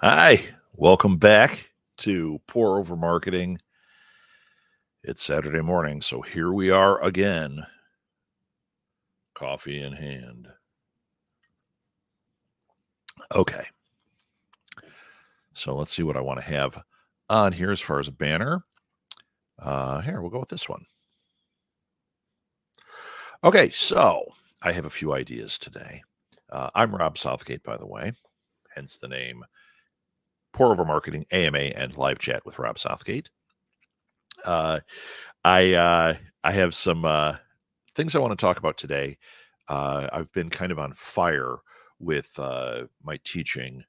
Hi, welcome back to Pour Over Marketing. It's Saturday morning, so here we are again, coffee in hand. Okay, so let's see what I want to have on here as far as a banner. Here, we'll go with this one. Okay, so I have a few ideas today. I'm Rob Southgate, by the way, hence the name Pour Over Marketing AMA and Live Chat with Rob Southgate. Uh, I have some things I want to talk about today. I've been kind of on fire with my teaching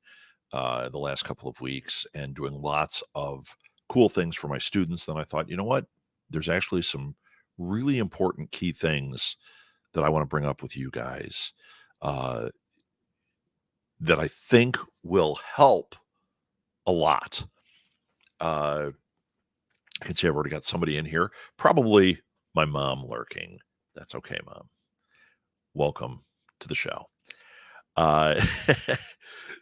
the last couple of weeks and doing lots of cool things for my students. Then I thought, you know what? There's actually some really important key things that I want to bring up with you guys uh, that I think will help a lot. I can see I've already got somebody in here, probably my mom lurking. That's okay, Mom. Welcome to the show. Uh,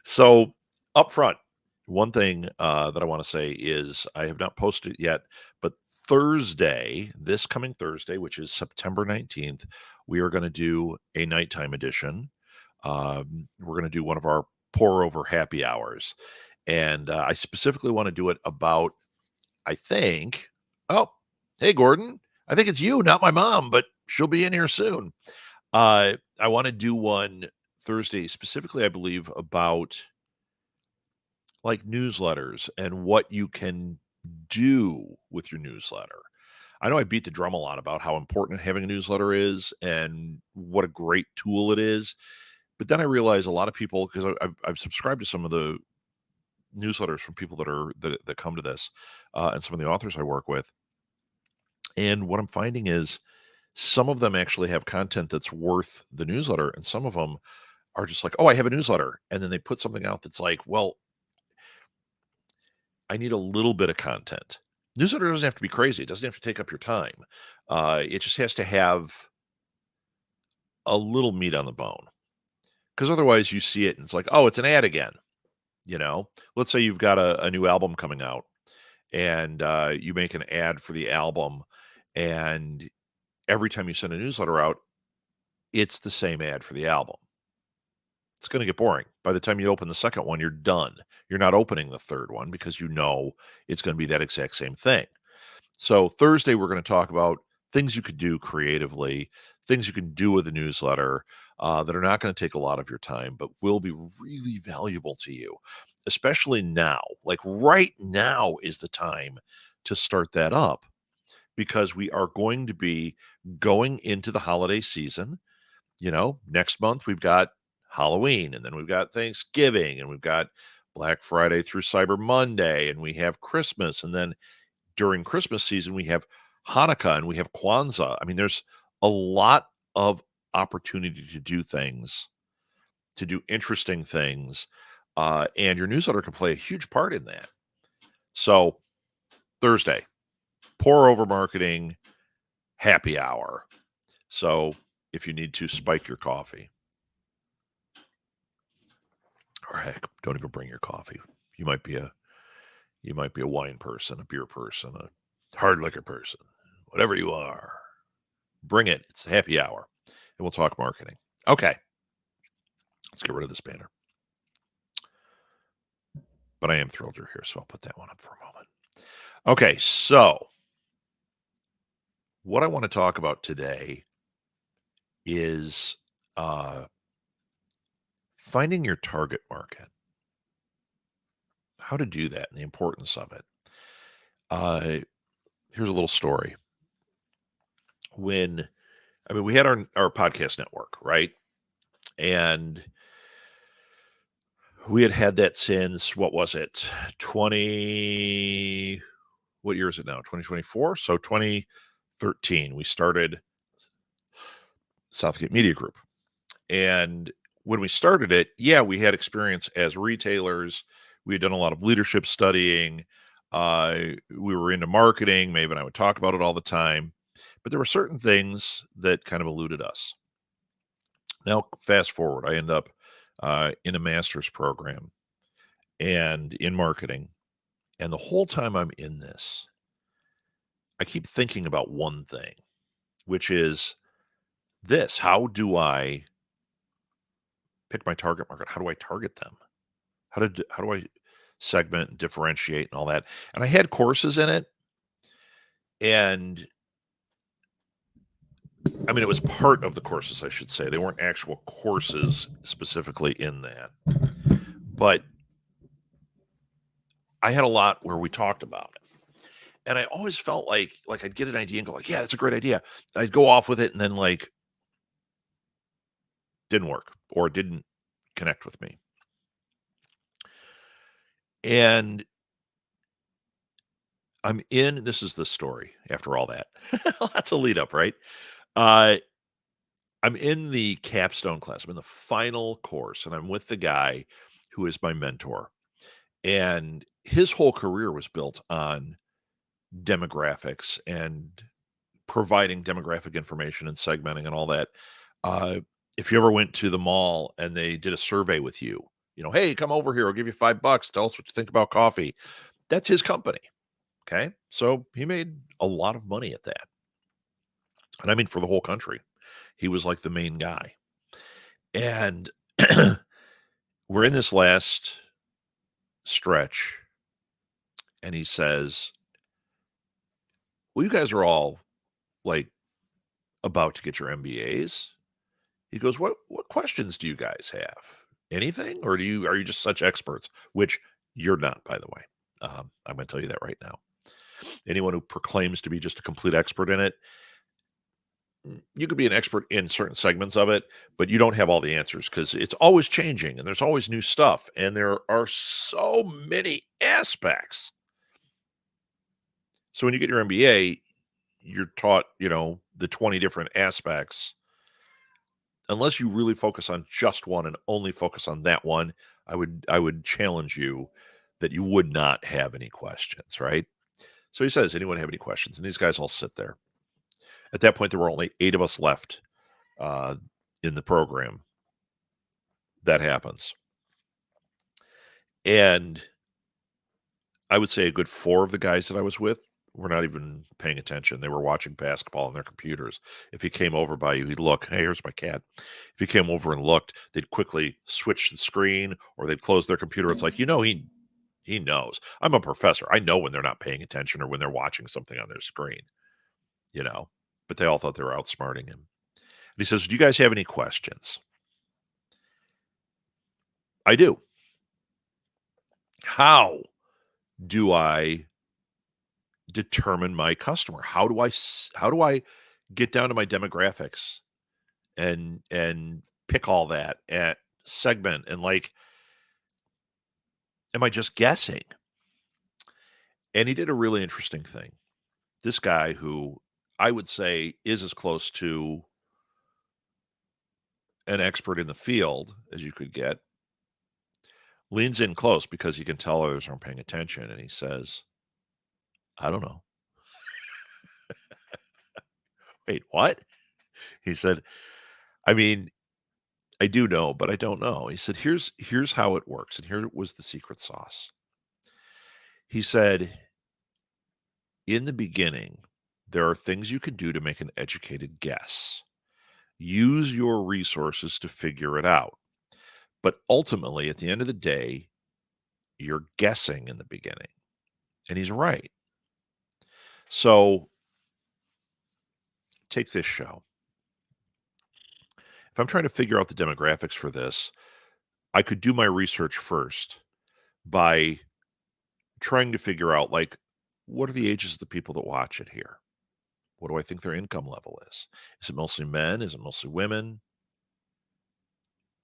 so up front, one thing that I want to say is I have not posted it yet, but Thursday, this coming Thursday, which is September 19th, we are going to do a nighttime edition. We're going to do one of our pour over happy hours. And I specifically want to do it about, I think, oh, hey, Gordon, I think it's you, not my mom, but she'll be in here soon. I want to do one Thursday specifically, I believe, about like newsletters and what you can do with your newsletter. I know I beat the drum a lot about how important having a newsletter is and what a great tool it is. But then I realize a lot of people, because I've subscribed to some of the newsletters from people that come to this, and some of the authors I work with. And what I'm finding is some of them actually have content that's worth the newsletter, and some of them are just like, "Oh, I have a newsletter," and then they put something out that's like, "Well, I need a little bit of content." Newsletter doesn't have to be crazy. It doesn't have to take up your time. It just has to have a little meat on the bone, because otherwise you see it and it's like, "Oh, it's an ad again." You know, let's say you've got a new album coming out, and you make an ad for the album, and every time you send a newsletter out, it's the same ad for the album. It's going to get boring. By the time you open the second one, you're done. You're not opening the third one because you know it's going to be that exact same thing. So Thursday, we're going to talk about things you could do creatively, things you can do with a newsletter that are not going to take a lot of your time, but will be really valuable to you, especially now. Like right now is the time to start that up, because we are going to be going into the holiday season. You know, next month we've got Halloween, and then we've got Thanksgiving, and we've got Black Friday through Cyber Monday, and we have Christmas, and then during Christmas season we have Hanukkah and we have Kwanzaa. I mean, there's a lot of opportunity to do things, to do interesting things, and your newsletter can play a huge part in that. So Thursday, pour over marketing happy hour. So if you need to spike your coffee, or heck, don't even bring your coffee. You might be a wine person, a beer person, a hard liquor person, whatever you are. Bring it. It's happy hour, and we'll talk marketing. Okay, let's get rid of this banner. But I am thrilled you're here, so I'll put that one up for a moment. Okay, so what I want to talk about today is finding your target market, how to do that, and the importance of it. Here's a little story. We had our podcast network, right? And we had that since, what was it? 20, what year is it now? 2024. So 2013, we started Southgate Media Group. And when we started it, yeah, we had experience as retailers. We had done a lot of leadership studying. We were into marketing. Maeve and I would talk about it all the time. But there were certain things that kind of eluded us. Now, fast forward, I end up in a master's program. and in marketing. And the whole time I'm in this, I keep thinking about one thing, which is this: how do I pick my target market? How do I target them? How do I segment and differentiate and all that? And I had courses in it, and I mean, it was part of the courses, I should say. They weren't actual courses specifically in that, but I had a lot where we talked about it. And I always felt like I'd get an idea and go like, "Yeah, that's a great idea." And I'd go off with it and then like didn't work or didn't connect with me. And this is the story after all that. That's a lead up, right? Uh I'm in the capstone class. I'm in the final course and I'm with the guy who is my mentor. And his whole career was built on demographics and providing demographic information and segmenting and all that. Uh, if you ever went to the mall and they did a survey with you, hey, come over here, I'll give you $5. Tell us what you think about coffee. That's his company. Okay. So he made a lot of money at that. And I mean, for the whole country, he was like the main guy. And we're in this last stretch. And he says, well, you guys are all like about to get your MBAs. He goes, "What questions do you guys have? Anything, or are you just such experts?" Which you're not, by the way. I'm going to tell you that right now. Anyone who proclaims to be just a complete expert in it, you could be an expert in certain segments of it, but you don't have all the answers because it's always changing and there's always new stuff, and there are so many aspects. So when you get your MBA, you're taught, the 20 different aspects. Unless you really focus on just one and only focus on that one, I would challenge you that you would not have any questions, right? So he says, anyone have any questions? And these guys all sit there. At that point, there were only 8 of us left uh, in the program. That happens. And I would say a good 4 of the guys that I was with were not even paying attention. They were watching basketball on their computers. If he came over by you, he'd look, hey, here's my cat. If he came over and looked, they'd quickly switch the screen or they'd close their computer. It's like, he knows. I'm a professor. I know when they're not paying attention or when they're watching something on their screen, you know. But they all thought they were outsmarting him. And he says, do you guys have any questions? I do. How do I determine my customer? How do I get down to my demographics and pick all that at segment and like, am I just guessing? And he did a really interesting thing. This guy who I would say is as close to an expert in the field as you could get, leans in close because he can tell others aren't paying attention. And he says, I don't know. Wait, what? He said, I mean, I do know, but I don't know. He said, here's how it works. And here was the secret sauce. He said, in the beginning, there are things you can do to make an educated guess. Use your resources to figure it out. But ultimately, at the end of the day, you're guessing in the beginning. And he's right. So take this show. If I'm trying to figure out the demographics for this, I could do my research first by trying to figure out, like, what are the ages of the people that watch it here? What do I think their income level is? Is it mostly men? Is it mostly women?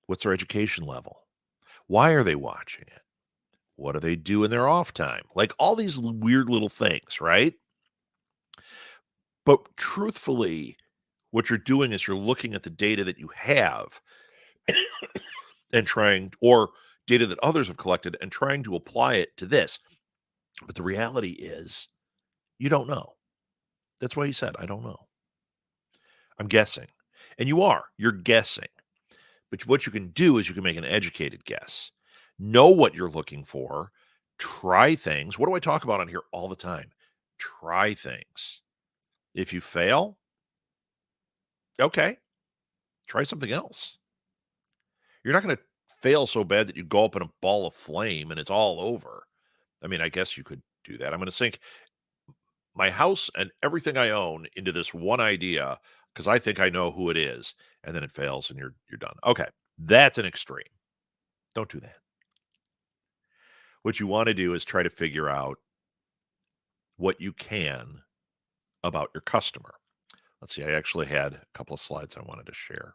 What's their education level? Why are they watching it? What do they do in their off time? Like all these weird little things, right? But truthfully, what you're doing is you're looking at the data that you have and trying, or data that others have collected and trying to apply it to this. But the reality is you don't know. That's why he said, I don't know. I'm guessing. And you're guessing. But what you can do is you can make an educated guess. know what you're looking for, try things. What do I talk about on here all the time? Try things. If you fail, okay, try something else. You're not going to fail so bad that you go up in a ball of flame and it's all over. I mean, I guess you could do that. I'm going to sink my house and everything I own into this one idea because I think I know who it is, and then it fails and you're done. Okay, that's an extreme. Don't do that. What you want to do is try to figure out what you can about your customer. Let's see, I actually had a couple of slides I wanted to share.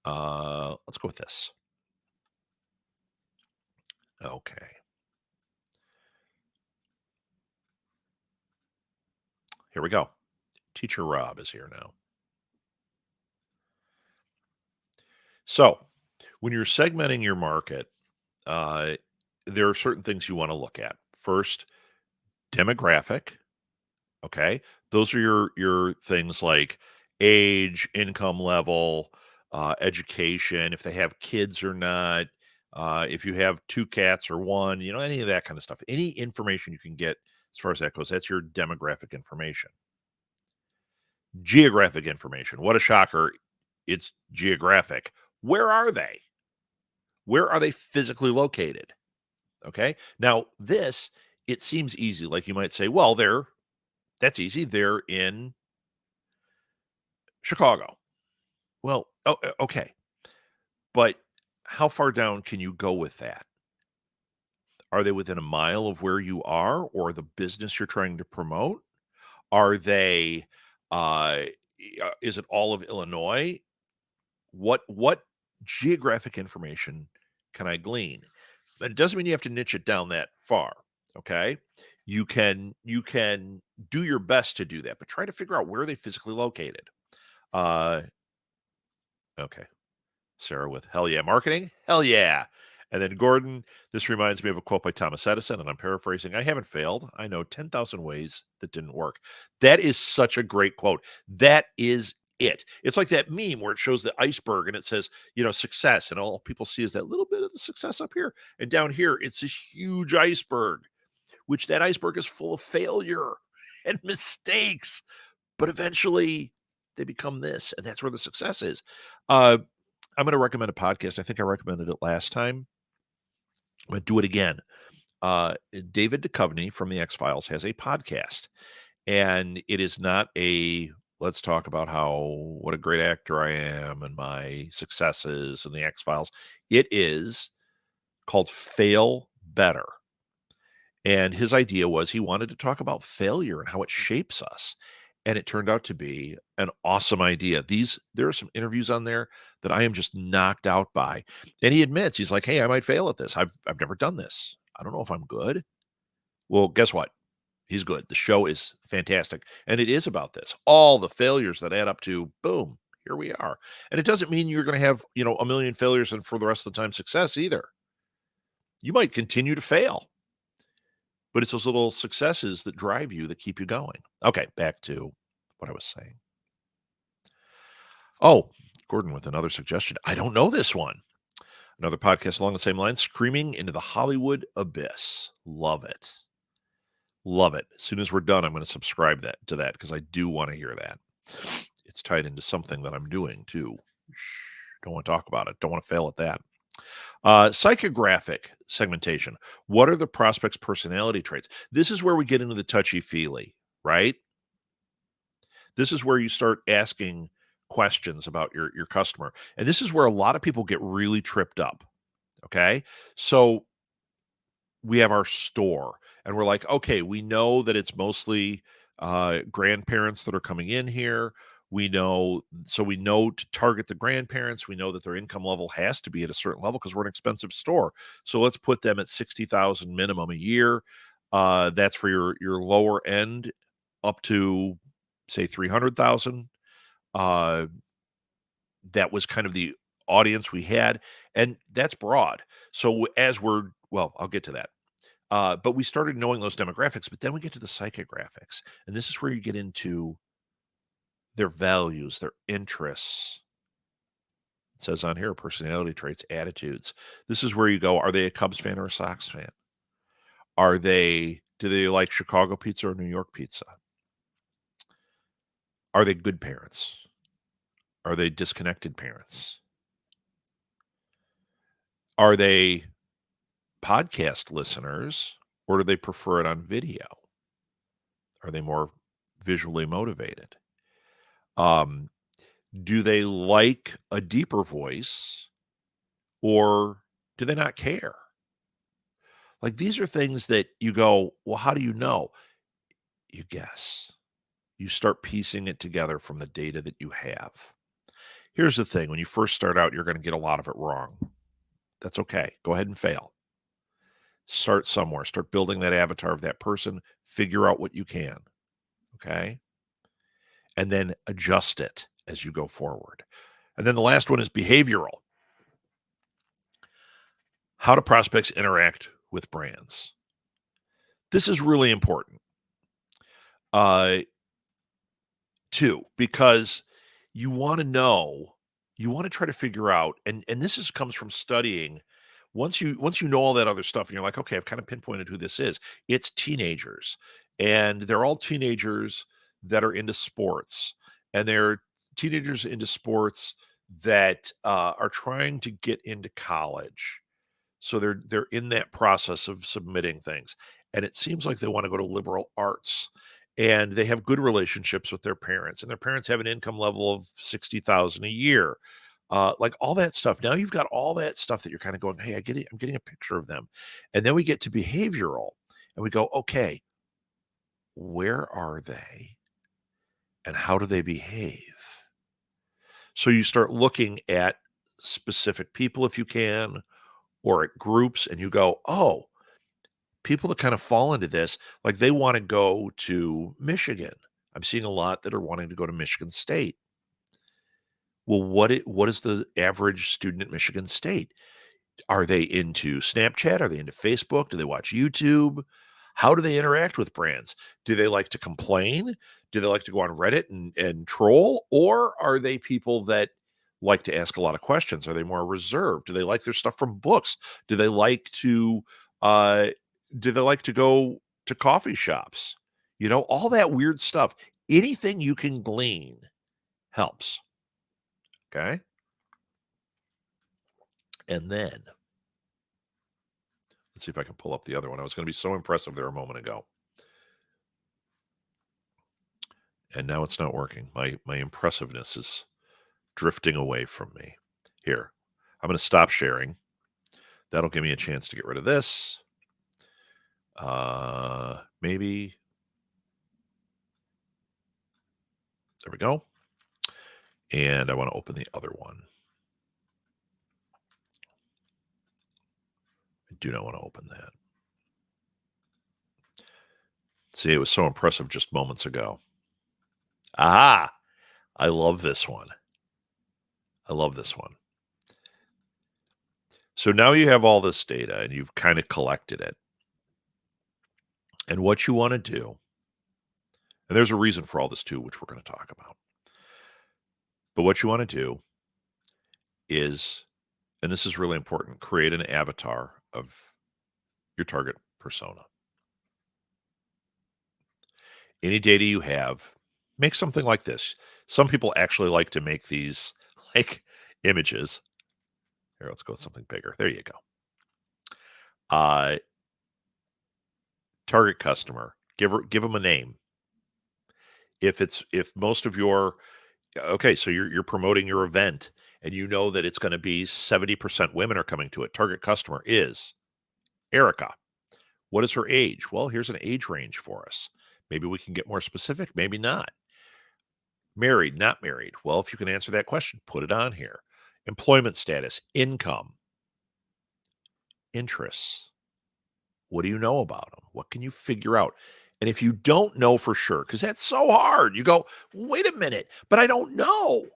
Let's go with this. Okay, here we go. Teacher Rob is here now. So, when you're segmenting your market, uh, there are certain things you want to look at. First, demographic. Okay, those are your things like age, income level, education, if they have kids or not, if you have two cats or one, any of that kind of stuff. Any information you can get as far as that goes, that's your demographic information. Geographic information. What a shocker! It's geographic. Where are they? Where are they physically located? Okay. Now, this, it seems easy. Like you might say, well, that's easy. They're in Chicago. Well, okay. But how far down can you go with that? Are they within a mile of where you are or the business you're trying to promote? Are they, uh, is it all of Illinois? What geographic information can I glean? But it doesn't mean you have to niche it down that far. Okay. You can do your best to do that, but try to figure out where are they physically located. Uh, okay. Sarah with hell yeah marketing. Hell yeah. And then Gordon, this reminds me of a quote by Thomas Edison, and I'm paraphrasing. I haven't failed. I know 10,000 ways that didn't work. That is such a great quote. That is it. It's like that meme where it shows the iceberg and it says, success. And all people see is that little bit of the success up here. And down here, it's this huge iceberg, which that iceberg is full of failure and mistakes. But eventually they become this, and that's where the success is. Uh, I'm going to recommend a podcast. I think I recommended it last time. I'm going to do it again. David Duchovny from the X Files has a podcast, and it is not a let's talk about what a great actor I am and my successes and the X Files. It is called Fail Better. And his idea was he wanted to talk about failure and how it shapes us. And it turned out to be an awesome idea. There are some interviews on there that I am just knocked out by. And he admits, he's like, "Hey, I might fail at this. I've never done this. I don't know if I'm good." Well, guess what? He's good. The show is fantastic. And it is about this. All the failures that add up to boom, here we are. And it doesn't mean you're going to have, a million failures and for the rest of the time success either. You might continue to fail, but it's those little successes that drive you, that keep you going. Okay, back to what I was saying. Oh, Gordon with another suggestion. I don't know this one. Another podcast along the same lines, Screaming into the Hollywood Abyss. Love it. Love it. As soon as we're done, I'm going to subscribe to that because I do want to hear that. It's tied into something that I'm doing too. Don't want to talk about it. Don't want to fail at that. Psychographic segmentation. What are the prospect's personality traits? This is where we get into the touchy-feely, right? This is where you start asking questions about your customer. And this is where a lot of people get really tripped up. Okay. So we have our store and we're like, okay, we know that it's mostly grandparents that are coming in here. We know to target the grandparents. We know that their income level has to be at a certain level because we're an expensive store. So let's put them at 60,000 minimum a year. That's for your lower end up to say 300,000. That was kind of the audience we had, and that's broad. So I'll get to that. But we started knowing those demographics, but then we get to the psychographics, and this is where you get into their values, their interests, It says on here, personality traits, attitudes. This is where you go, are they a Cubs fan or a Sox fan? Do they like Chicago pizza or New York pizza? Are they good parents? Are they disconnected parents? Are they podcast listeners or do they prefer it on video? Are they more visually motivated? Um, do they like a deeper voice or do they not care? Like these are things that you go, well, how do you know? You guess. You start piecing it together from the data that you have. Here's the thing, when you first start out, you're going to get a lot of it wrong. That's okay. Go ahead and fail. Start somewhere. Start building that avatar of that person. Figure out what you can. Okay? And then adjust it as you go forward. And then the last one is behavioral. How do prospects interact with brands? This is really important, uh, too, because you want to know, you want to try to figure out, and comes from studying. Once you know all that other stuff, and you're like, okay, I've kind of pinpointed who this is. It's teenagers, and they're all teenagers that are into sports, and they're teenagers into sports that are trying to get into college. So they're in that process of submitting things. And it seems like they want to go to liberal arts. And they have good relationships with their parents, and their parents have an income level of 60,000 a year. Like all that stuff. Now you've got all that stuff that you're kind of going, hey, I get it. I'm getting a picture of them. And then we get to behavioral and we go, okay, where are they and how do they behave? So you start looking at specific people if you can, or at groups, and you go, oh, people that kind of fall into this, like they want to go to Michigan. I'm seeing a lot that are wanting to go to Michigan State. Well, what is the average student at Michigan State? Are they into Snapchat? Are they into Facebook? Do they watch YouTube? How do they interact with brands? Do they like to complain? Do they like to go on Reddit and troll? Or are they people that like to ask a lot of questions? Are they more reserved? Do they like their stuff from books? Do they like to uh do they like to go to coffee shops? All that weird stuff. Anything you can glean helps. Okay. And then let's see if I can pull up the other one. I was going to be so impressive there a moment ago. And now it's not working. My impressiveness is drifting away from me. Here, I'm going to stop sharing. That'll give me a chance to get rid of this. Maybe. There we go. And I want to open the other one. I do not want to open that. See, it was so impressive just moments ago. Aha! I love this one. I love this one. So now you have all this data and you've kind of collected it. And what you want to do, and there's a reason for all this too, which we're going to talk about. But what you want to do is, and this is really important, create an avatar of your target persona. Any data you have, make something like this. Some people actually like to make these like images. Here, let's go with something bigger. There you go. Target customer. Give them a name. If most of your okay, so you're promoting your event and you know that it's going to be 70% women are coming to it. Target customer is Erica. What is her age? Well, here's an age range for us. Maybe we can get more specific, maybe not. Married, not married. Well, if you can answer that question, put it on here. Employment status, income, interests. What do you know about them? What can you figure out? And if you don't know for sure, because that's so hard, you go, wait a minute, but I don't know.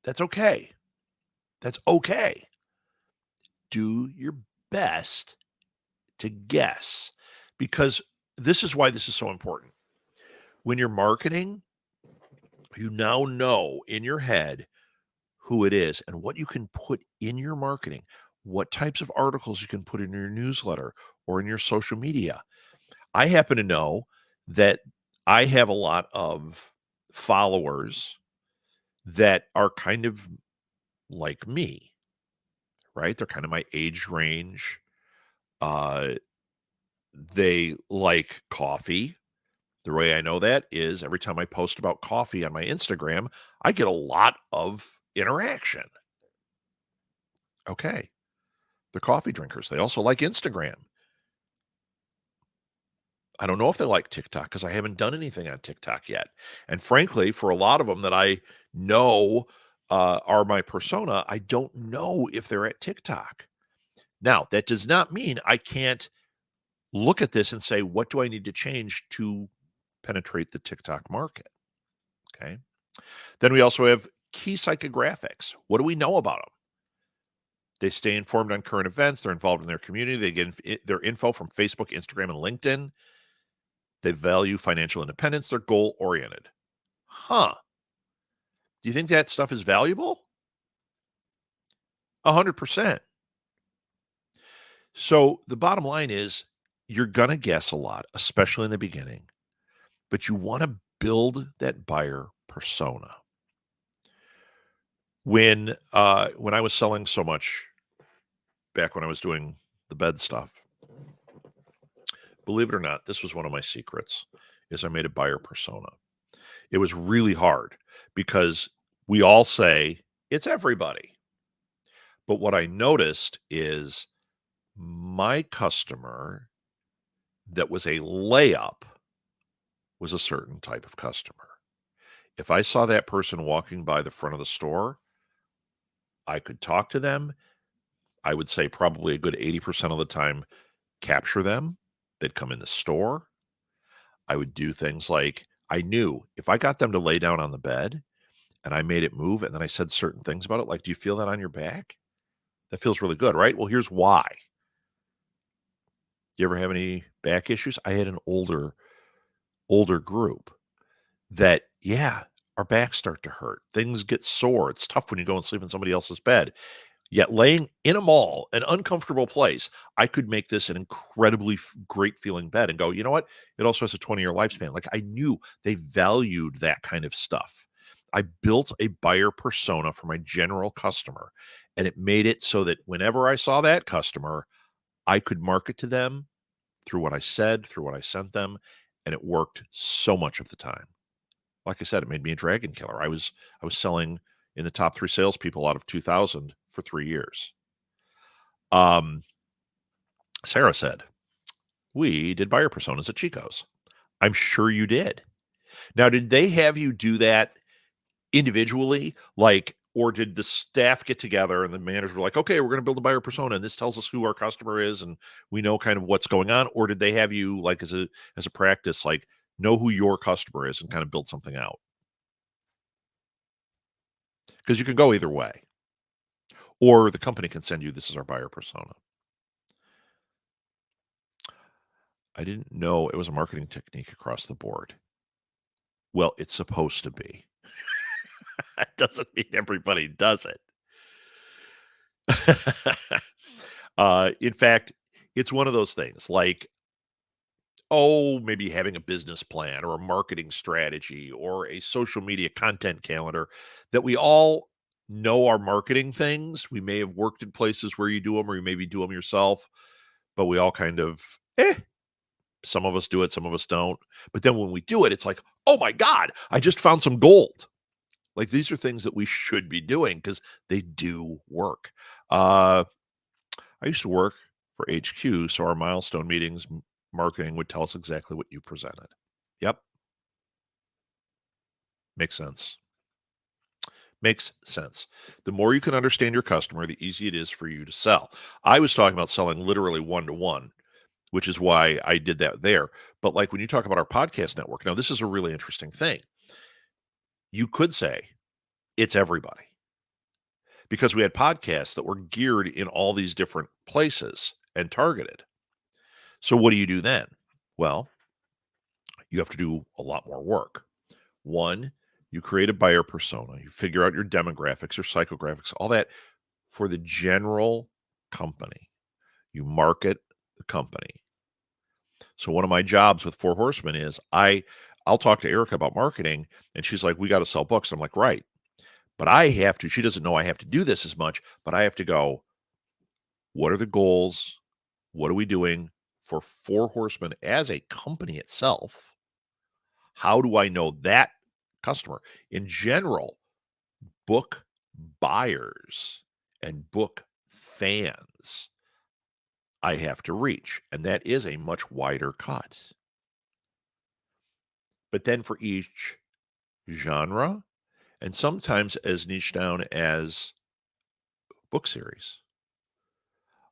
That's okay. That's okay. Do your best to guess, because this is why this is so important. When you're marketing, you now know in your head who it is and what you can put in your marketing, what types of articles you can put in your newsletter or in your social media. I happen to know that I have a lot of followers that are kind of like me, right? They're kind of my age range. Uh, they like coffee. The way I know that is every time I post about coffee on my Instagram, I get a lot of interaction. Okay. They're coffee drinkers. They also like Instagram. I don't know if they like TikTok because I haven't done anything on TikTok yet. And frankly, for a lot of them that I know are my persona, I don't know if they're at TikTok. Now, that does not mean I can't look at this and say, what do I need to change to penetrate the TikTok market? Okay. Then we also have key psychographics. What do we know about them? They stay informed on current events. They're involved in their community. They get their info from Facebook, Instagram, and LinkedIn. They value financial independence. They're goal oriented. Huh. Do you think that stuff is valuable? 100%. So the bottom line is you're going to guess a lot, especially in the beginning, but you want to build that buyer persona. When I was selling so much back when I was doing the bed stuff, believe it or not, this was one of my secrets is I made a buyer persona. It was really hard because we all say it's everybody. But what I noticed is my customer that was a layup was a certain type of customer. If I saw that person walking by the front of the store, I could talk to them. I would say probably a good 80% of the time, capture them. They'd come in the store. I would do things like I knew if I got them to lay down on the bed and I made it move and then I said certain things about it, like, do you feel that on your back? That feels really good, right? Well, here's why. You ever have any back issues? I had an older group that, yeah, our backs start to hurt. Things get sore. It's tough when you go and sleep in somebody else's bed. Yet laying in a mall, an uncomfortable place, I could make this an incredibly great feeling bed and go, you know what? It also has a 20-year lifespan. Like I knew they valued that kind of stuff. I built a buyer persona for my general customer, and it made it so that whenever I saw that customer, I could market to them through what I said, through what I sent them, and it worked so much of the time. Like I said, it made me a dragon killer. I was selling in the top 3 salespeople out of 2,000 for 3 years. Um, Sarah said, "We did buyer personas at Chico's." I'm sure you did. Now, did they have you do that individually? Like, or did the staff get together and the managers were like, okay, we're going to build a buyer persona and this tells us who our customer is and we know kind of what's going on? Or did they have you like as a practice, like know who your customer is and kind of build something out? Because you can go either way. Or the company can send you, this is our buyer persona. I didn't know it was a marketing technique across the board. Well, it's supposed to be. That doesn't mean everybody does it. In fact, it's one of those things like, oh, maybe having a business plan or a marketing strategy or a social media content calendar that we all know are marketing things. We may have worked in places where you do them or you maybe do them yourself, but we all kind of, some of us do it, some of us don't. But then when we do it, it's like, oh my God, I just found some gold. Like these are things that we should be doing because they do work. Uh, I used to work for HQ, so our milestone meetings, marketing would tell us exactly what you presented. Yep, makes sense. Makes sense. The more you can understand your customer, the easier it is for you to sell. I was talking about selling literally one to one, which is why I did that there. But like when you talk about our podcast network, now this is a really interesting thing. You could say it's everybody because we had podcasts that were geared in all these different places and targeted. So what do you do then? Well, you have to do a lot more work. One, You create a buyer persona. You figure out your demographics, your psychographics, all that for the general company. You market the company. So one of my jobs with Four Horsemen is I'll talk to Erica about marketing, and she's like, "We got to sell books." I'm like, "Right." But I have to, she doesn't know I have to do this as much, but I have to go, what are the goals? What are we doing for Four Horsemen as a company itself? How do I know that customer? In general, book buyers and book fans I have to reach, and that is a much wider cut. But then for each genre, and sometimes as niche down as book series,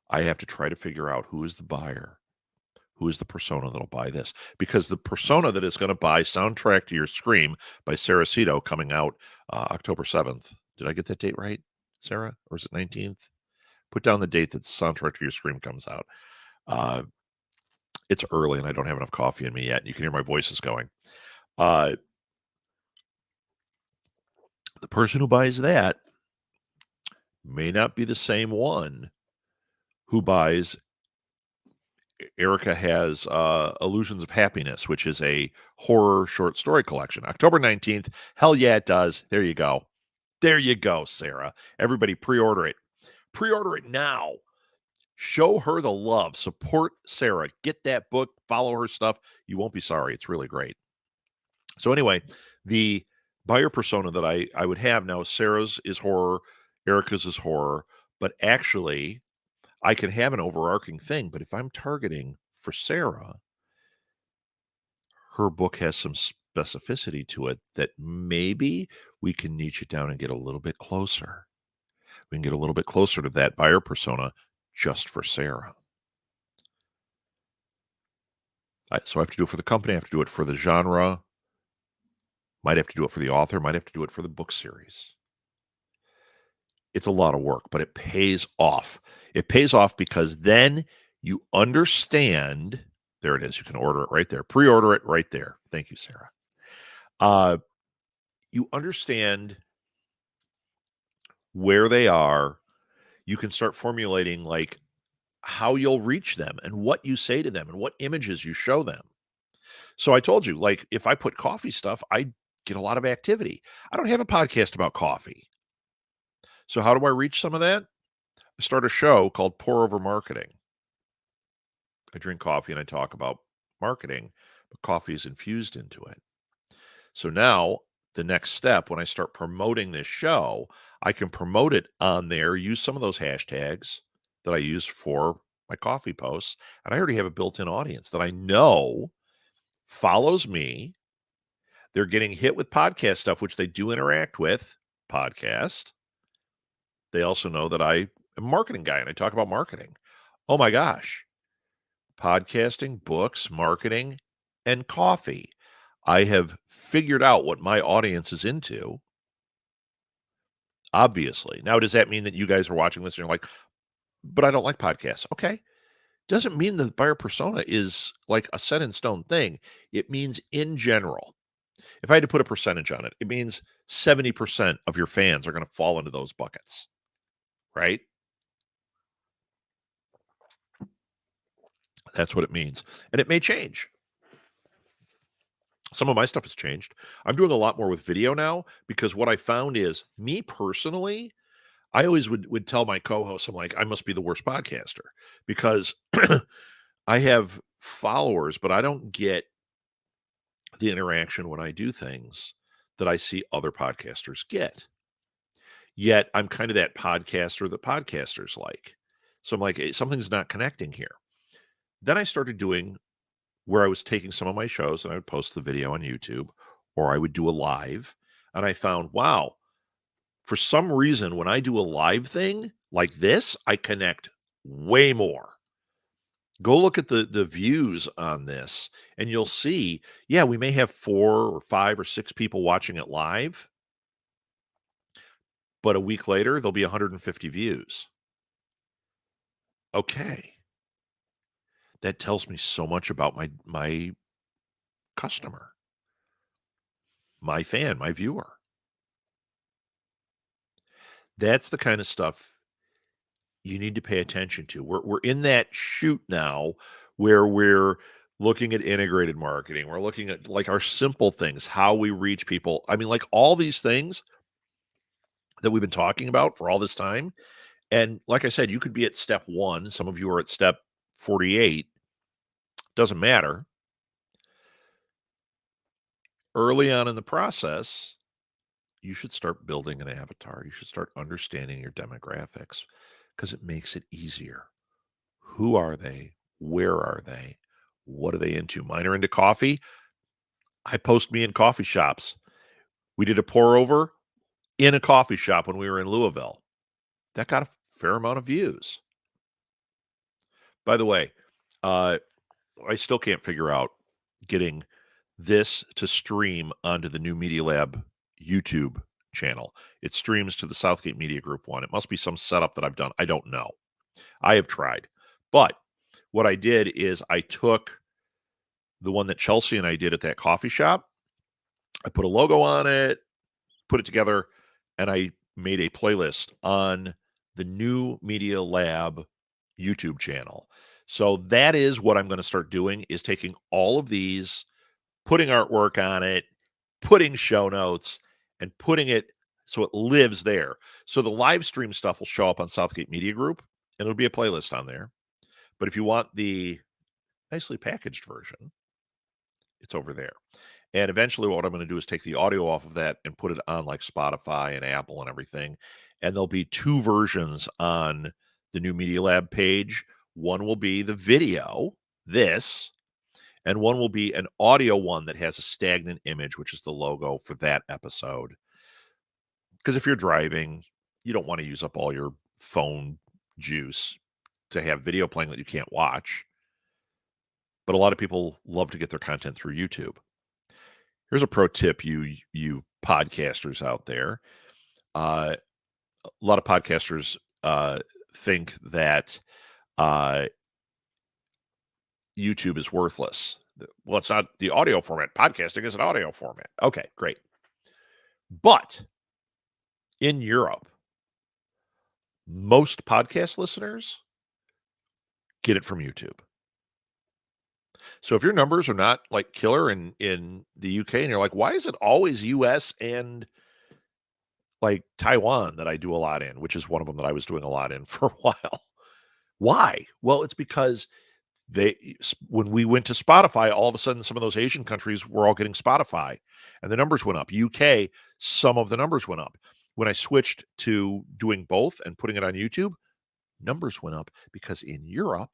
I have to try to figure out who is the buyer, who is the persona that'll buy this. Because the persona that is going to buy Soundtrack to Your Scream by Sarah Cito coming out October 7th. Did I get that date right, Sarah? Or is it 19th? Put down the date that Soundtrack to Your Scream comes out. Uh, it's early and I don't have enough coffee in me yet. You can hear my voice is going. Uh, the person who buys that may not be the same one who buys Erica has Illusions of Happiness, which is a horror short story collection. October 19th. Hell yeah, it does. There you go. There you go, Sarah. Everybody pre-order it. Pre-order it now. Show her the love. Support Sarah. Get that book. Follow her stuff. You won't be sorry. It's really great. So anyway, the buyer persona that I would have now, Sarah's is horror, Erica's is horror, but actually I can have an overarching thing. But if I'm targeting for Sarah, her book has some specificity to it that maybe we can niche it down and get a little bit closer. We can get a little bit closer to that buyer persona just for Sarah. So I have to do it for the company. I have to do it for the genre. Might have to do it for the author. Might have to do it for the book series. It's a lot of work, but it pays off. It pays off because then you understand. There it is. You can order it right there. Pre-order it right there. Thank you, Sarah. You understand where they are. You can start formulating like how you'll reach them and what you say to them and what images you show them. So I told you, like, if I put coffee stuff, I get a lot of activity. I don't have a podcast about coffee. So how do I reach some of that? I start a show called Pour Over Marketing. I drink coffee and I talk about marketing, but coffee is infused into it. So now the next step, when I start promoting this show, I can promote it on there, use some of those hashtags that I use for my coffee posts. And I already have a built-in audience that I know follows me. They're getting hit with podcast stuff, which they do interact with podcast. They also know that I am a marketing guy and I talk about marketing. Oh my gosh. Podcasting, books, marketing, and coffee. I have figured out what my audience is into. Obviously. Now, does that mean that you guys are watching this and you're like, but I don't like podcasts? Okay. Doesn't mean the buyer persona is like a set in stone thing. It means in general. If I had to put a percentage on it, it means 70% of your fans are going to fall into those buckets, right? That's what it means. And it may change. Some of my stuff has changed. I'm doing a lot more with video now because what I found is me personally, I always would tell my co-hosts, I'm like, I must be the worst podcaster because I have followers, but I don't get the interaction when I do things that I see other podcasters get. Yet I'm kind of that podcaster that podcasters like. So I'm like, something's not connecting here. Then I started doing where I was taking some of my shows and I would post the video on YouTube or I would do a live. And I found, wow, for some reason, when I do a live thing like this, I connect way more. Go look at the views on this and you'll see, yeah, we may have 4 or 5 or 6 people watching it live, but a week later, there'll be 150 views. Okay. That tells me so much about my customer. my fan, my viewer. That's the kind of stuff you need to pay attention to. We're in that shoot now where we're looking at integrated marketing. We're looking at like our simple things, how we reach people. I mean, like all these things that we've been talking about for all this time. And like I said, you could be at step 1, some of you are at step 48, doesn't matter. Early on in the process, you should start building an avatar. You should start understanding your demographics because it makes it easier. Who are they? Where are they? What are they into? Mine are into coffee. I post me in coffee shops. We did a pour over in a coffee shop when we were in Louisville. That got a fair amount of views. By the way, uh, I still can't figure out getting this to stream onto the new Media Lab YouTube channel. It streams to the Southgate Media Group one. It must be some setup that I've done. I don't know. I have tried. But what I did is I took the one that Chelsea and I did at that coffee shop. I put a logo on it, put it together, and I made a playlist on the new Media Lab YouTube channel. So that is what I'm going to start doing is taking all of these, putting artwork on it, putting show notes, and putting it so it lives there. So the live stream stuff will show up on Southgate Media Group, and it'll be a playlist on there. But if you want the nicely packaged version, it's over there. And eventually, what I'm going to do is take the audio off of that and put it on like Spotify and Apple and everything. And there'll be 2 versions on the new Media Lab page. One will be the video, this, and one will be an audio one that has a stagnant image, which is the logo for that episode. Because if you're driving, you don't want to use up all your phone juice to have video playing that you can't watch. But a lot of people love to get their content through YouTube. Here's a pro tip, you podcasters out there. A lot of podcasters think that uh, YouTube is worthless. Well, it's not the audio format. Podcasting is an audio format. Okay, great. But in Europe, most podcast listeners get it from YouTube. So if your numbers are not like killer in the UK and you're like, why is it always US and like Taiwan that I do a lot in, which is one of them that I was doing a lot in for a while. Why? Well, it's because when we went to Spotify, all of a sudden some of those Asian countries were all getting Spotify and the numbers went up. UK, some of the numbers went up. When I switched to doing both and putting it on YouTube, numbers went up because in Europe,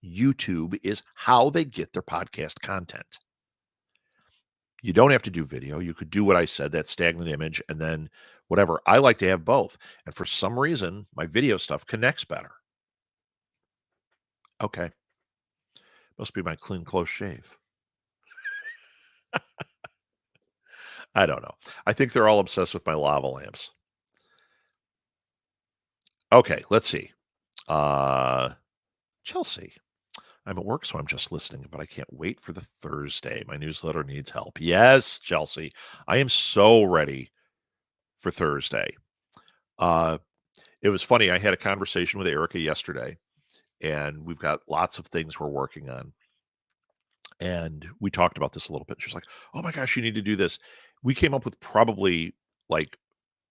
YouTube is how they get their podcast content. You don't have to do video. You could do what I said, that stagnant image, and then whatever. I like to have both. And for some reason, my video stuff connects better. Okay. Must be my clean, close shave. I don't know. I think they're all obsessed with my lava lamps. Okay, let's see. Chelsea. I'm at work, so I'm just listening, but I can't wait for the Thursday. My newsletter needs help. Yes, Chelsea. I am so ready for Thursday. Uh, it was funny. I had a conversation with Erica yesterday, and we've got lots of things we're working on. And we talked about this a little bit. She was like, "Oh my gosh, you need to do this." We came up with probably like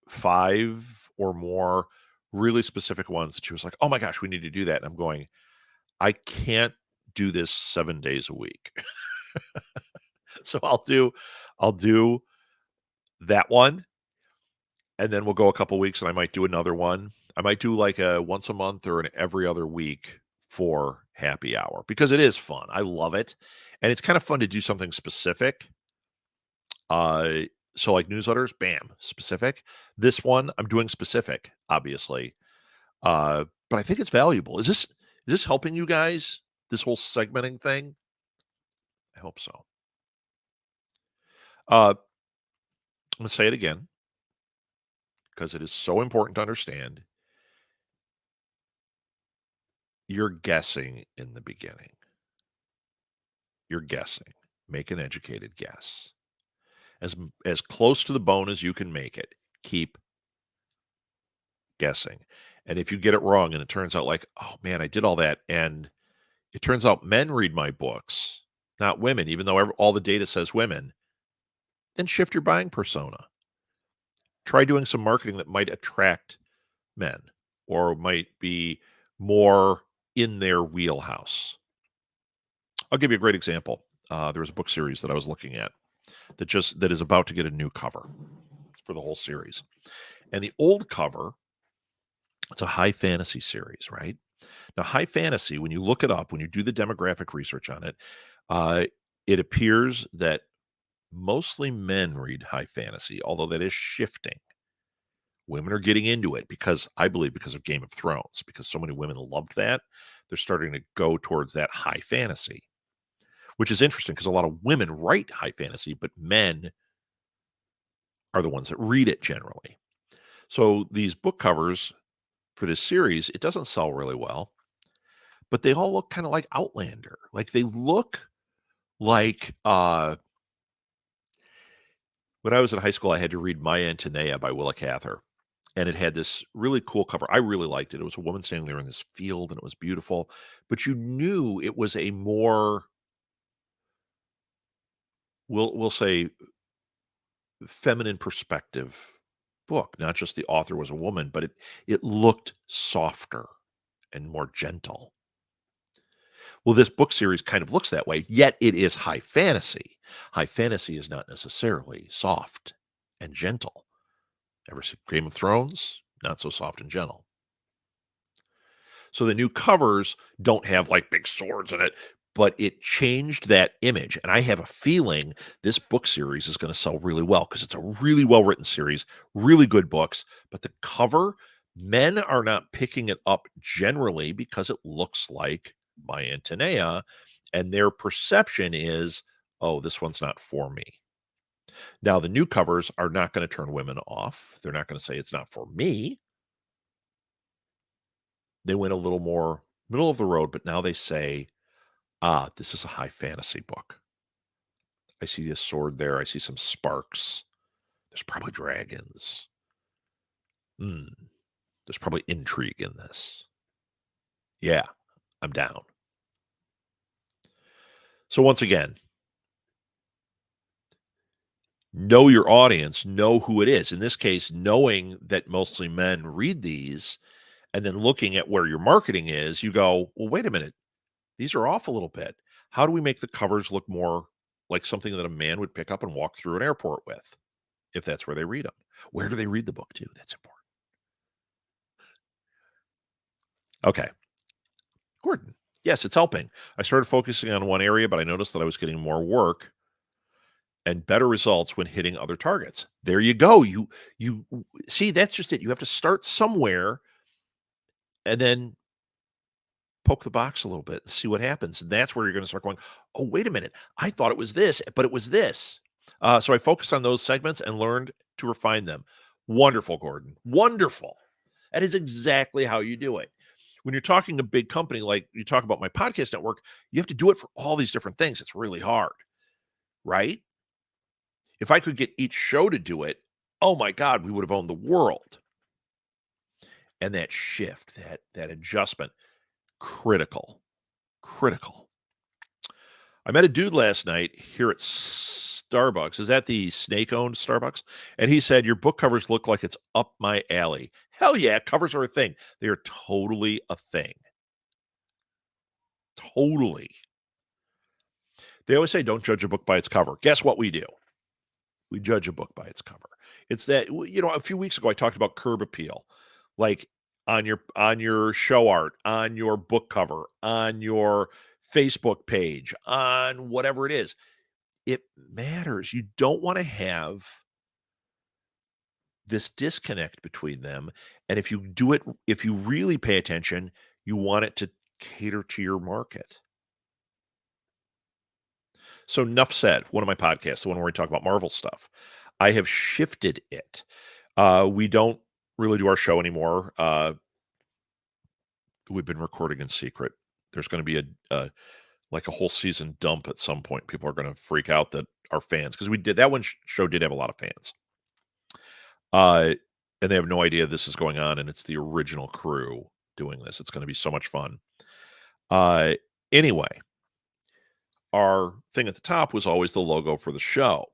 5 or more really specific ones that she was like, "Oh my gosh, we need to do that." And I'm going, "I can't do this 7 days a week." So I'll do that one, and then we'll go a couple weeks and I might do another one. I might do like a once a month or an every other week for happy hour because it is fun. I love it. And it's kind of fun to do something specific. Uh so like newsletters, bam, specific. This one I'm doing specific, obviously. But I think it's valuable. Is this helping you guys? This whole segmenting thing? I hope so. I'm gonna say it again because it is so important to understand. You're guessing in the beginning. You're guessing. Make an educated guess. as close to the bone as you can make it. Keep guessing. And if you get it wrong and it turns out like, oh man, I did all that, and it turns out men read my books, not women, even though all the data says women, then shift your buying persona. Try doing some marketing that might attract men or might be more in their wheelhouse. I'll give you a great example. There was a book series that I was looking at that is about to get a new cover for the whole series. And the old cover, it's a high fantasy series, right? Now, high fantasy, when you look it up, when you do the demographic research on it, uh, it appears that mostly men read high fantasy, although that is shifting. Women are getting into it because I believe because of Game of Thrones, because so many women loved that. They're starting to go towards that high fantasy, which is interesting because a lot of women write high fantasy, but men are the ones that read it generally. So these book covers for this series, it doesn't sell really well, but they all look kind of like Outlander. Like they look like when I was in high school, I had to read My Antonia by Willa Cather. And it had this really cool cover. I really liked it. It was a woman standing there in this field and it was beautiful. But you knew it was a more, we'll say, feminine perspective book. Not just the author was a woman, but it looked softer and more gentle. Well, this book series kind of looks that way, yet it is high fantasy. High fantasy is not necessarily soft and gentle. Ever see Game of Thrones? Not so soft and gentle. So the new covers don't have like big swords in it, but it changed that image. And I have a feeling this book series is going to sell really well because it's a really well written series, really good books. But the cover, men are not picking it up generally because it looks like My Antonia. And their perception is, oh, this one's not for me. Now, the new covers are not going to turn women off. They're not going to say it's not for me. They went a little more middle of the road, but now they say, ah, this is a high fantasy book. I see a sword there. I see some sparks. There's probably dragons. There's probably intrigue in this. Yeah, I'm down. So once again, know your audience, know who it is. In this case, knowing that mostly men read these and then looking at where your marketing is, you go, well, wait a minute. These are off a little bit. How do we make the covers look more like something that a man would pick up and walk through an airport with, if that's where they read them? Where do they read the book to? That's important. Okay. Gordon. Yes, it's helping. I started focusing on one area, but I noticed that I was getting more work and better results when hitting other targets. There you go. You see, that's just it. You have to start somewhere and then poke the box a little bit and see what happens. And that's where you're going to start going, oh, wait a minute. I thought it was this, but it was this. So I focused on those segments and learned to refine them. Wonderful, Gordon. Wonderful. That is exactly how you do it. When you're talking a big company, like you talk about my podcast network, you have to do it for all these different things. It's really hard, right? If I could get each show to do it, oh my God, we would have owned the world. And that shift, that adjustment, critical, critical. I met a dude last night here at Starbucks. Is that the snake-owned Starbucks? And he said, your book covers look like it's up my alley. Hell yeah, covers are a thing. They are totally a thing. Totally. They always say, don't judge a book by its cover. Guess what we do? We judge a book by its cover. It's that, a few weeks ago, I talked about curb appeal. Like on your show art, on your book cover, on your Facebook page, on whatever it is. It matters. You don't want to have this disconnect between them. And if you really pay attention, you want it to cater to your market. So enough said. One of my podcasts, the one where we talk about Marvel stuff, I have shifted it. We don't really do our show anymore. We've been recording in secret. There's going to be like a whole season dump at some point. People are going to freak out that our fans, because we did that one show did have a lot of fans. And they have no idea this is going on, and it's the original crew doing this. It's going to be so much fun. Uh, anyway, our thing at the top was always the logo for the show.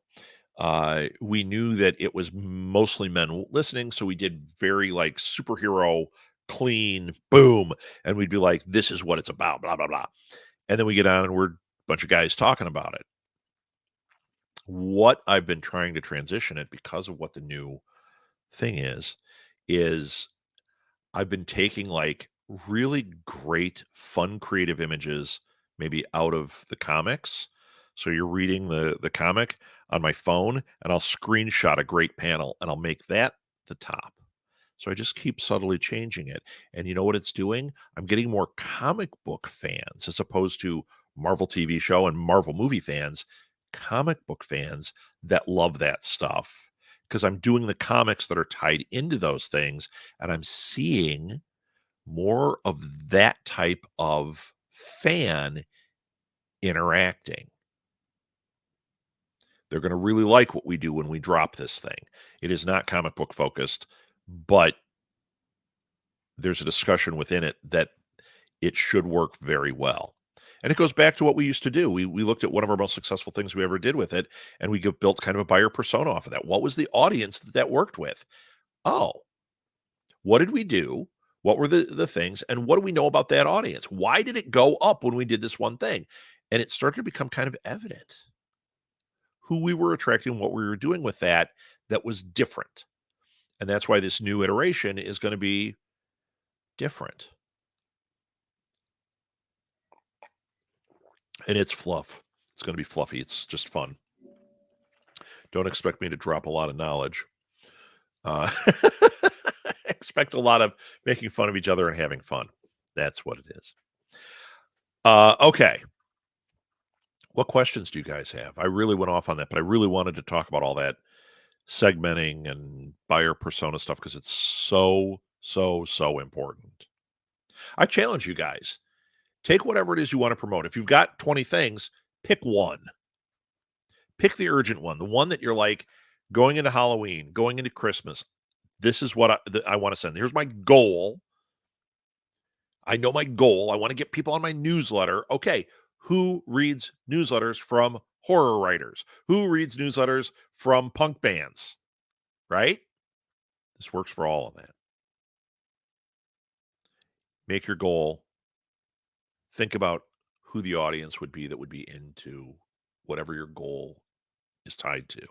We knew that it was mostly men listening, so we did very like superhero clean boom, and we'd be like, "This is what it's about," blah blah blah, and then we get on and we're a bunch of guys talking about it. What I've been trying to transition it because of what the new thing is I've been taking like really great, fun, creative images, maybe out of the comics. So you're reading the comic on my phone, and I'll screenshot a great panel, and I'll make that the top. So I just keep subtly changing it. And you know what it's doing? I'm getting more comic book fans as opposed to Marvel TV show and Marvel movie fans, comic book fans that love that stuff. Because I'm doing the comics that are tied into those things, and I'm seeing more of that type of fan interacting. They're going to really like what we do when we drop this thing. It is not comic book focused, but there's a discussion within it that it should work very well. And it goes back to what we used to do. We looked at one of our most successful things we ever did with it, and we built kind of a buyer persona off of that. What was the audience that worked with? Oh, what did we do? What were the things? And what do we know about that audience? Why did it go up when we did this one thing? And it started to become kind of evident who we were attracting, what we were doing with that was different. And that's why this new iteration is going to be different. And it's fluff. It's going to be fluffy. It's just fun. Don't expect me to drop a lot of knowledge. Expect a lot of making fun of each other and having fun. That's what it is. Okay. What questions do you guys have? I really went off on that, but I really wanted to talk about all that segmenting and buyer persona stuff because it's so important. I challenge you guys. Take whatever it is you want to promote. If you've got 20 things, pick one. Pick the urgent one, the one that you're like going into Halloween, going into Christmas. This is what I want to send. Here's my goal. I know my goal. I want to get people on my newsletter. Okay, who reads newsletters from horror writers? Who reads newsletters from punk bands? Right? This works for all of that. Make your goal. Think about who the audience would be that would be into whatever your goal is tied to.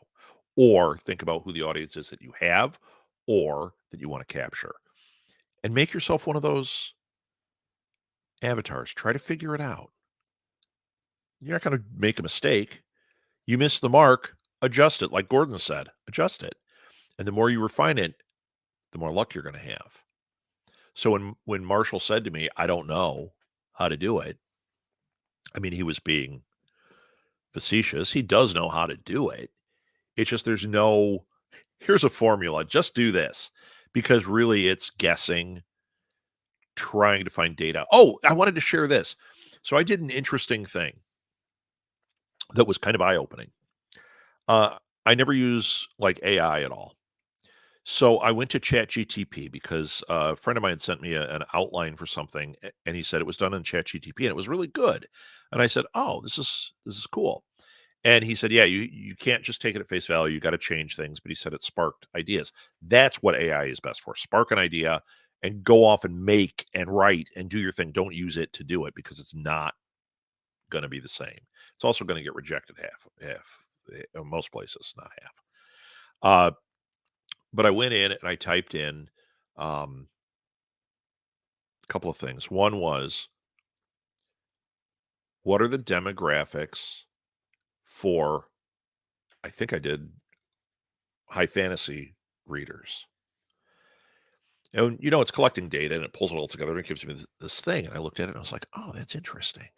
Or think about who the audience is that you have or that you want to capture. And make yourself one of those avatars. Try to figure it out. You're not going to make a mistake. You miss the mark, adjust it. Like Gordon said, adjust it. And the more you refine it, the more luck you're going to have. So when Marshall said to me, I don't know how to do it, I mean, he was being facetious. He does know how to do it. It's just here's a formula, just do this. Because really it's guessing, trying to find data. Oh, I wanted to share this. So I did an interesting thing that was kind of eye-opening. I never use like AI at all. So I went to ChatGTP because a friend of mine sent me an outline for something, and he said it was done in ChatGTP, and it was really good. And I said, "Oh, this is cool." And he said, "Yeah, you can't just take it at face value. You got to change things." But he said it sparked ideas. That's what AI is best for: spark an idea and go off and make and write and do your thing. Don't use it to do it because it's not going to be the same. It's also going to get rejected most places, not half. But I went in and I typed in a couple of things. One was, what are the demographics for, I think I did, high fantasy readers? And, it's collecting data and it pulls it all together and it gives me this thing. And I looked at it and I was like, oh, that's interesting.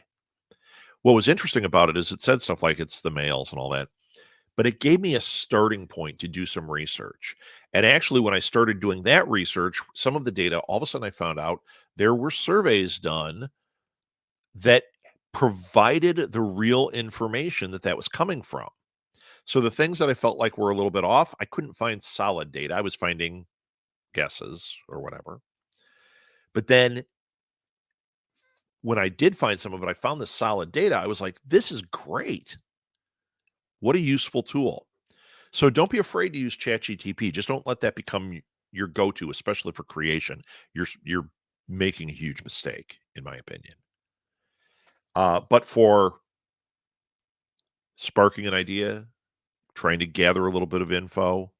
What was interesting about it is it said stuff like it's the males and all that. But it gave me a starting point to do some research. And actually, when I started doing that research, some of the data, all of a sudden I found out there were surveys done that provided the real information that was coming from. So the things that I felt like were a little bit off, I couldn't find solid data. I was finding guesses or whatever. But then when I did find some of it, I found the solid data. I was like, this is great. What a useful tool. So don't be afraid to use ChatGTP. Just don't let that become your go-to, especially for creation. You're making a huge mistake, in my opinion. But for sparking an idea, trying to gather a little bit of info,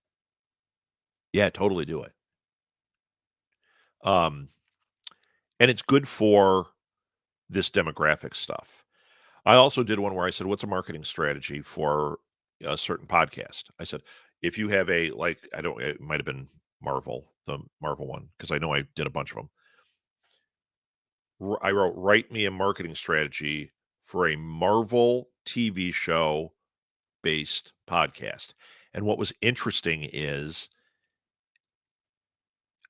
yeah, totally do it. Um, and it's good for this demographic stuff. I also did one where I said, "What's a marketing strategy for a certain podcast?" I said, "If you have a like, I don't, it might have been Marvel, the Marvel one, because I know I did a bunch of them. I wrote, write me a marketing strategy for a Marvel TV show based podcast." And what was interesting is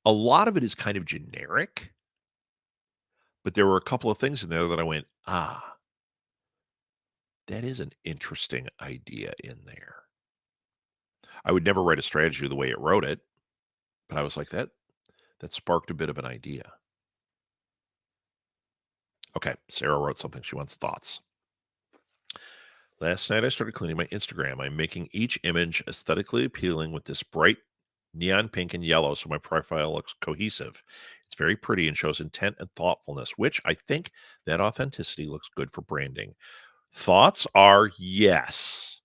a lot of it is kind of generic, but there were a couple of things in there that I went, ah, that is an interesting idea in there. I would never write a strategy the way it wrote it, but I was like, that sparked a bit of an idea. Okay, Sarah wrote something. She wants thoughts. Last night I started cleaning my Instagram. I'm making each image aesthetically appealing with this bright neon pink and yellow so my profile looks cohesive. It's very pretty and shows intent and thoughtfulness, which I think that authenticity looks good for branding. Thoughts are yes.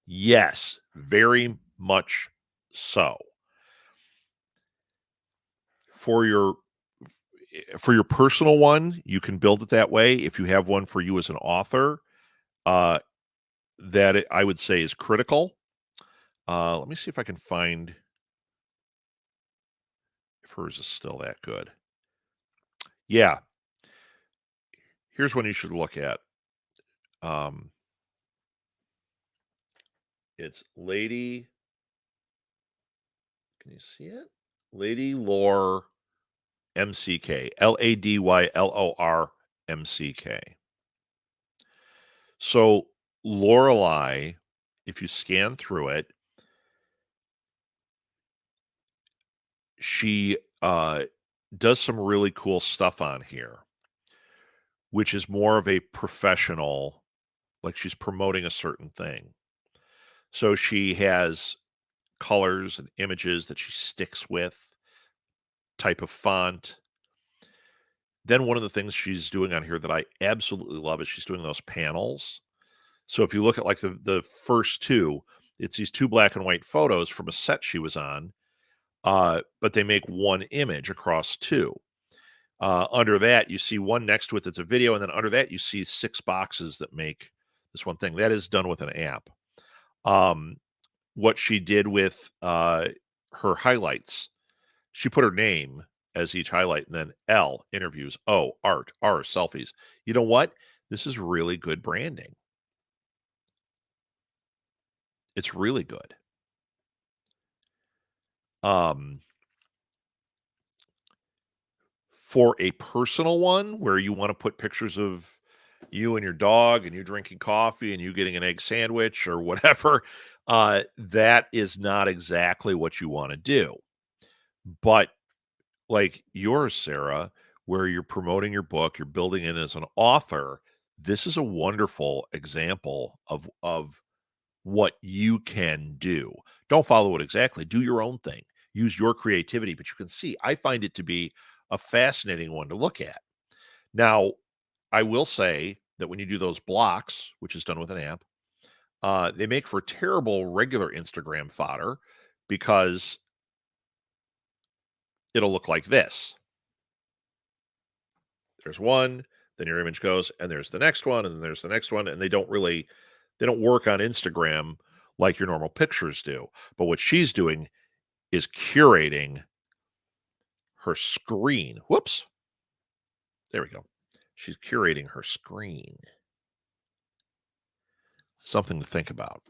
Yes, very much so. For your for your personal one, you can build it that way. If you have one for you as an author, uh, I would say is critical. Let me see if I can find if hers is still that good. Yeah, here's one you should look at. Um, it's Lady. Can you see it? Lady Lore MCK. LADYLOR MCK. So Lorelei, if you scan through it, she does some really cool stuff on here, which is more of a professional, like she's promoting a certain thing. So she has colors and images that she sticks with, type of font. Then one of the things she's doing on here that I absolutely love is she's doing those panels. So if you look at like the first two, it's these two black and white photos from a set she was on, but they make one image across two. Under that, you see one next to it that's a video, and then under that, you see 6 boxes that make this one thing. That is done with an app. Um, what she did with her highlights, she put her name as each highlight, and then L, interviews, O, art, R, selfies. You know what? This is really good branding. It's really good. Um, for a personal one where you want to put pictures of you and your dog and you drinking coffee and you getting an egg sandwich or whatever, that is not exactly what you want to do. But like yours, Sarah, where you're promoting your book, you're building in as an author, this is a wonderful example of what you can do. Don't follow it exactly. Do your own thing. Use your creativity, but you can see I find it to be a fascinating one to look at. Now, I will say that when you do those blocks, which is done with an app, they make for terrible regular Instagram fodder because it'll look like this. There's one, then your image goes, and there's the next one, and then there's the next one, and they don't work on Instagram like your normal pictures do. But what she's doing is curating her screen. Whoops. There we go. She's curating her screen. Something to think about.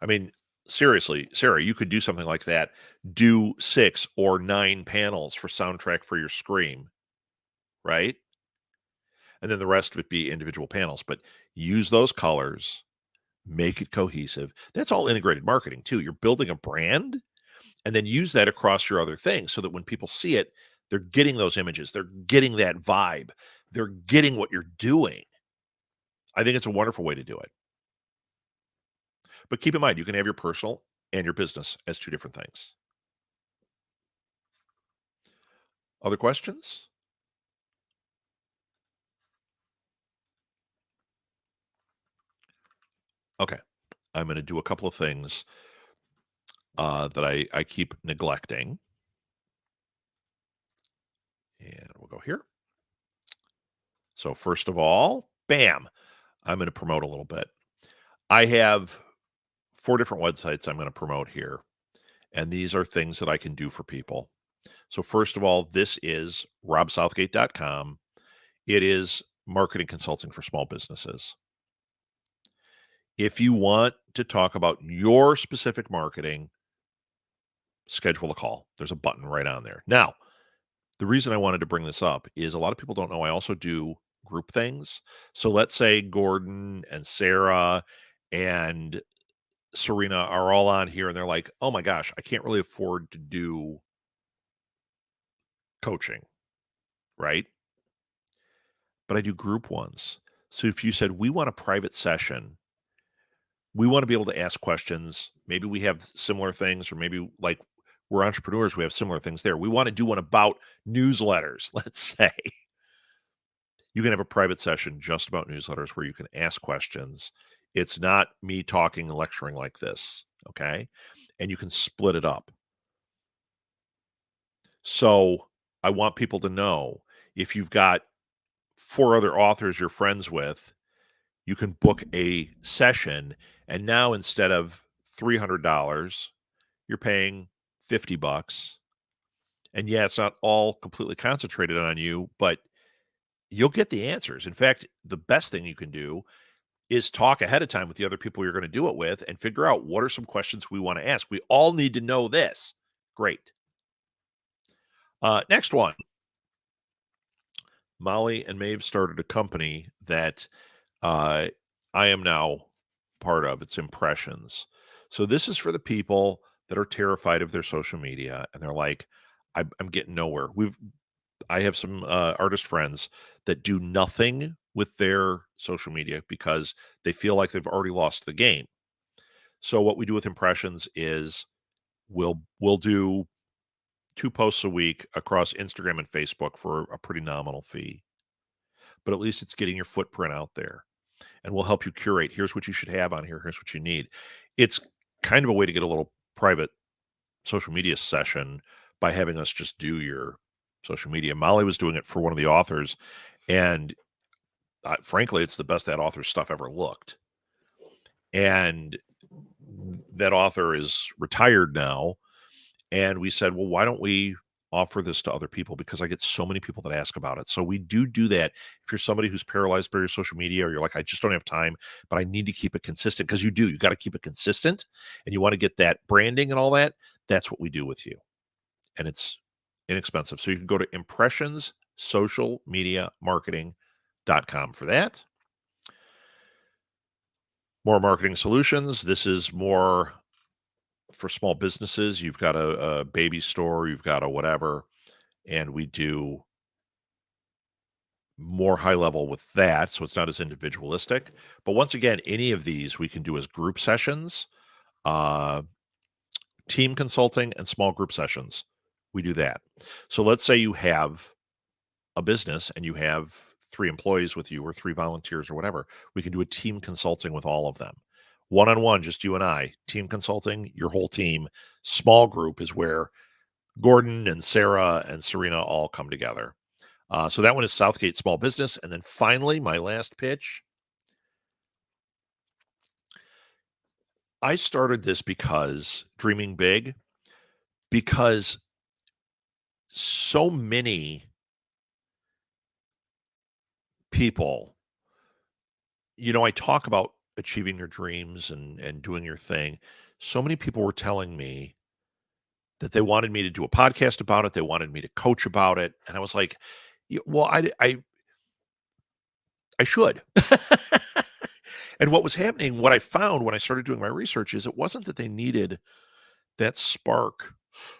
I mean, seriously, Sarah, you could do something like that. Do 6 or 9 panels for soundtrack for your Scream, right? And then the rest of it be individual panels. But use those colors, make it cohesive. That's all integrated marketing too. You're building a brand and then use that across your other things so that when people see it, they're getting those images, they're getting that vibe, they're getting what you're doing. I think it's a wonderful way to do it. But keep in mind, you can have your personal and your business as two different things. Other questions? Okay. I'm going to do a couple of things that I keep neglecting. And we'll go here. So, first of all, bam, I'm going to promote a little bit. I have 4 different websites I'm going to promote here. And these are things that I can do for people. So, first of all, this is robsouthgate.com. It is marketing consulting for small businesses. If you want to talk about your specific marketing, schedule a call. There's a button right on there. Now, the reason I wanted to bring this up is a lot of people don't know I also do group things. So let's say Gordon and Sarah and Serena are all on here and they're like, oh my gosh, I can't really afford to do coaching, right? But I do group ones. So if you said, we want a private session, we want to be able to ask questions. Maybe we have similar things, or maybe like we're entrepreneurs, we have similar things there. We want to do one about newsletters, let's say. You can have a private session just about newsletters where you can ask questions. It's not me talking and lecturing like this, okay? And you can split it up. So I want people to know if you've got 4 other authors you're friends with, you can book a session. And now instead of $300, you're paying $50. And yeah, it's not all completely concentrated on you, but you'll get the answers. In fact, the best thing you can do is talk ahead of time with the other people you're going to do it with and figure out what are some questions we want to ask. We all need to know this. Great. Next one. Molly and Maeve started a company that I am now part of. It's Impressions. So this is for the people that are terrified of their social media and they're like, I'm getting nowhere. I have some artist friends that do nothing with their social media because they feel like they've already lost the game. So what we do with Impressions is we'll do 2 posts a week across Instagram and Facebook for a pretty nominal fee. But at least it's getting your footprint out there. And we'll help you curate. Here's what you should have on here. Here's what you need. It's kind of a way to get a little private social media session by having us just do your social media. Molly was doing it for one of the authors, and frankly, it's the best that author's stuff ever looked. And that author is retired now, and we said, well, why don't we offer this to other people? Because I get so many people that ask about it. So we do that. If you're somebody who's paralyzed by your social media, or you're like, I just don't have time, but I need to keep it consistent, because you got to keep it consistent, and you want to get that branding and all that. That's what we do with you. And it's inexpensive. So you can go to impressionssocialmediamarketing.com for that. More marketing solutions. This is more for small businesses. You've got a baby store, you've got a whatever, and we do more high level with that. So it's not as individualistic. But once again, any of these we can do as group sessions, team consulting, and small group sessions. We do that. So let's say you have a business and you have 3 employees with you or 3 volunteers or whatever. We can do a team consulting with all of them. One-on-one, just you and I. Team consulting, your whole team. Small group is where Gordon and Sarah and Serena all come together. So that one is Southgate Small Business. And then finally, my last pitch. I started this because dreaming big, because so many people, I talk about achieving your dreams and doing your thing. So many people were telling me that they wanted me to do a podcast about it. They wanted me to coach about it. And I was like, well, I should. And what was happening, what I found when I started doing my research is it wasn't that they needed that spark.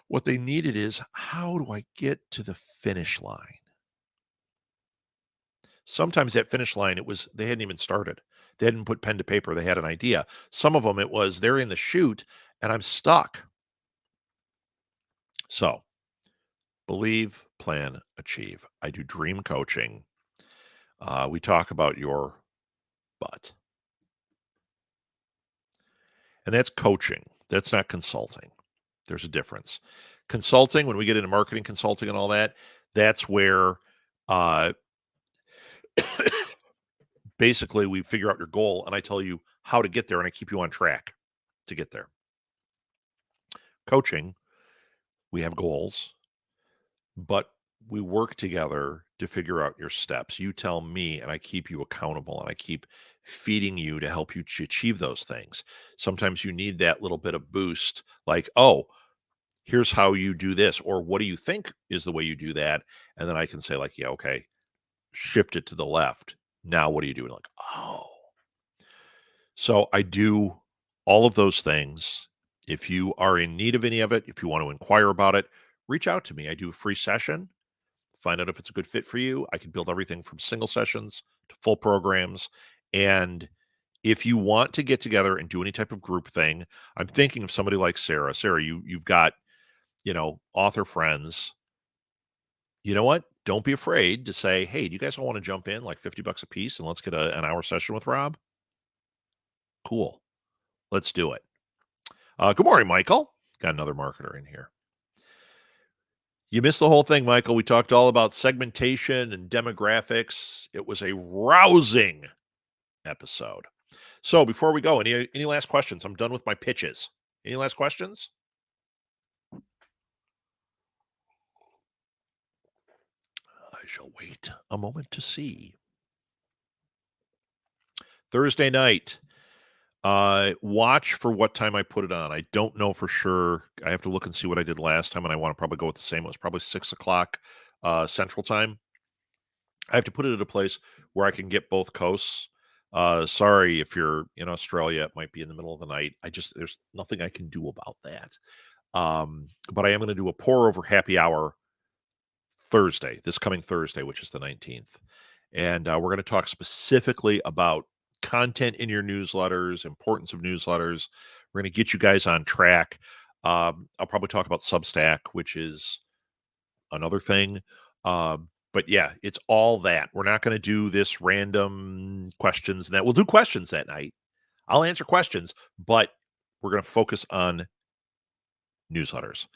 What they needed is, how do I get to the finish line? Sometimes that finish line, it was they hadn't even started. They hadn't put pen to paper. They had an idea. Some of them, it was they're in the chute and I'm stuck. So believe, plan, achieve. I do dream coaching. We talk about your butt, and that's coaching. That's not consulting. There's a difference. Consulting, when we get into marketing consulting and all that, that's where uh, basically we figure out your goal and I tell you how to get there and I keep you on track to get there. Coaching, we have goals, but we work together to figure out your steps. You tell me and I keep you accountable and I keep feeding you to help you achieve those things. Sometimes you need that little bit of boost, like, oh, here's how you do this, or what do you think is the way you do that? And then I can say, like, yeah, okay, shift it to the left. Now what do you do? And like, oh. So I do all of those things. If you are in need of any of it, if you want to inquire about it, reach out to me. I do a free session, find out if it's a good fit for you. I can build everything from single sessions to full programs. And if you want to get together and do any type of group thing, I'm thinking of somebody like Sarah. Sarah, you've got, author friends. You know what? Don't be afraid to say, hey, do you guys all want to jump in like $50 a piece and let's get an hour session with Rob? Cool. Let's do it. Good morning, Michael. Got another marketer in here. You missed the whole thing, Michael. We talked all about segmentation and demographics. It was a rousing episode. So before we go, any last questions? I'm done with my pitches. Any last questions? I shall wait a moment to see. Thursday night. Watch for what time I put it on. I don't know for sure. I have to look and see what I did last time, and I want to probably go with the same. It was probably 6 o'clock Central Time. I have to put it at a place where I can get both coasts. Sorry if you're in Australia, it might be in the middle of the night. There's nothing I can do about that. But I am going to do a pour over happy hour Thursday, this coming Thursday, which is the 19th. And we're going to talk specifically about content in your newsletters, importance of newsletters. We're going to get you guys on track. I'll probably talk about Substack, which is another thing. But yeah, it's all that. We're not going to do this random questions that we'll do questions that night. I'll answer questions, but we're going to focus on newsletters.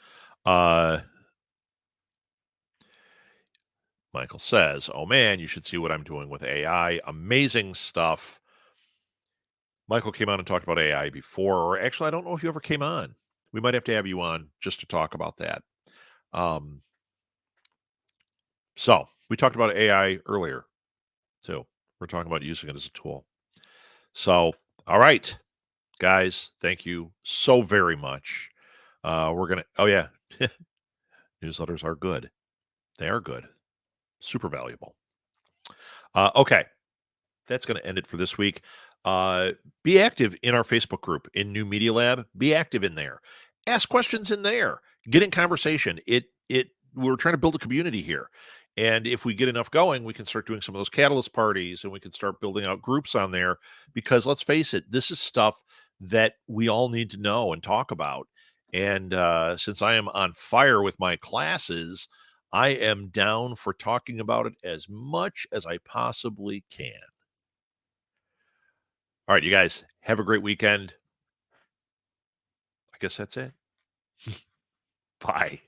Michael says, oh man, you should see what I'm doing with AI. Amazing stuff. Michael came on and talked about AI before, or actually, I don't know if you ever came on. We might have to have you on just to talk about that. So we talked about AI earlier, too. We're talking about using it as a tool. So, all right, guys, thank you so very much. We're going to, oh yeah, newsletters are good. They are good. Super valuable. Okay. That's going to end it for this week. Be active in our Facebook group in New Media Lab. Be active in there. Ask questions in there. Get in conversation. We're trying to build a community here. And if we get enough going, we can start doing some of those catalyst parties and we can start building out groups on there because let's face it, this is stuff that we all need to know and talk about. And since I am on fire with my classes, I am down for talking about it as much as I possibly can. All right, you guys have a great weekend. I guess that's it. Bye.